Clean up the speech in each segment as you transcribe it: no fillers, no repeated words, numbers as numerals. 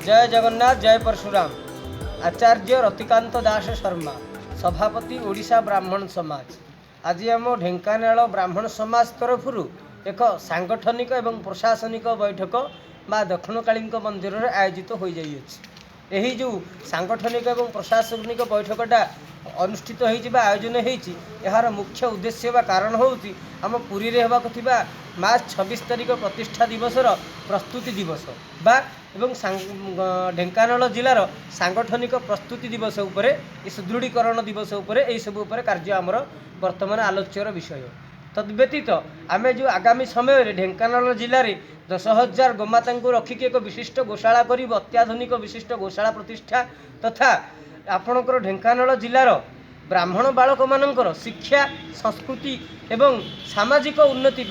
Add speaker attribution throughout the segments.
Speaker 1: जय जगन्नाथ जय परशुराम। आचार्य रतिकांत दास शर्मा, सभापति ओडिशा ब्राह्मण समाज। आज आम ढेंकानाल ब्राह्मण समाज तरफ एक सांगठनिक एवं प्रशासनिक बैठक बा दक्षिणकाली मंदिर में आयोजित हो जाइए। जो सांगठनिक एवं प्रशासनिक बैठकटा अनुष्ठित हो आयोजन होर मुख्य उद्देश्य बा कारण हूँ आम पुरी रे होबाक थिबा मार्च 26 तारिख प्रतिष्ठा दिवसर प्रस्तुति दिवस बा एवं ढेंकानाल जिलार सांगठनिक प्रस्तुति दिवस उपरे सुदृढ़ीकरण दिवस उपरे यही सब उपरे कार्य आमर वर्तमान आलोच्यर विषय। तद्व्यतीत आमे जो आगामी समय ढेंकानाल जिले में 10,000 गोमाता को रखिक एक विशिष्ट गोशाला कर अत्याधुनिक विशिष्ट गोशाला प्रतिष्ठा तथा आपणकर ढेंकानाल जिलार ब्राह्मण बालक मानकर शिक्षा संस्कृति एवं सामाजिक उन्नति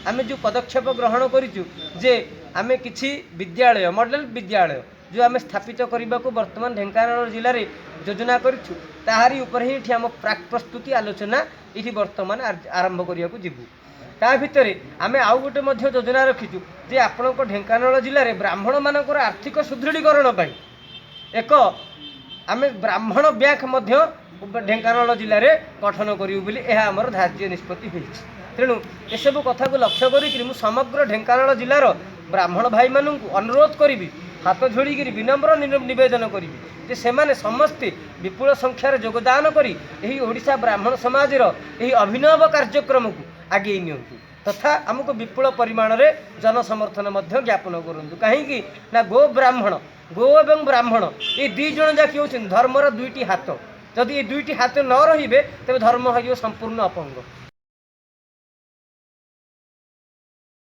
Speaker 1: आमे जो पदक्षेप ग्रहण करूँ जे आमे किछि विद्यालय मॉडल विद्यालय जो आमे स्थापित करने को वर्तमान ढेंकानाल जिले में योजना करूँ ताहारी उपर ही आम प्राक प्रस्तुति आलोचना ये वर्तमान आरंभ करने को जीवु। ता भितर आमे आउ गोटे योजना रखीचु जे आपणक ढेंकानाल जिले में ब्राह्मण मानकर आर्थिक सुदृढ़ीकरण एक आमे ब्राह्मण बैंक ढेंकानाल जिले में गठन करूँ बोली यह आमर धार्य निष्पत्ति होइछि। तेणु एसबू कथा को लक्ष्य करी समग्र ढेंकानाल जिलार ब्राह्मण भाई मानू अनुरोध करी हाथ जोड़ी विनम्र निवेदन करी जे सेमाने समस्ते विपुल संख्यार योगदान करी एही ओडिशा ब्राह्मण समाजर एही अभिनव कार्यक्रम को आगे नियंतु तथा आमको विपुल परिमाण रे जनसमर्थन ज्ञापन करूँ। कहीं ना गो एवं ब्राह्मण ये दुई जन जाक धर्मर दुईटी हाथ जदि ये दुईटी हाथ न रे तेज धर्म हो संपूर्ण अपंग।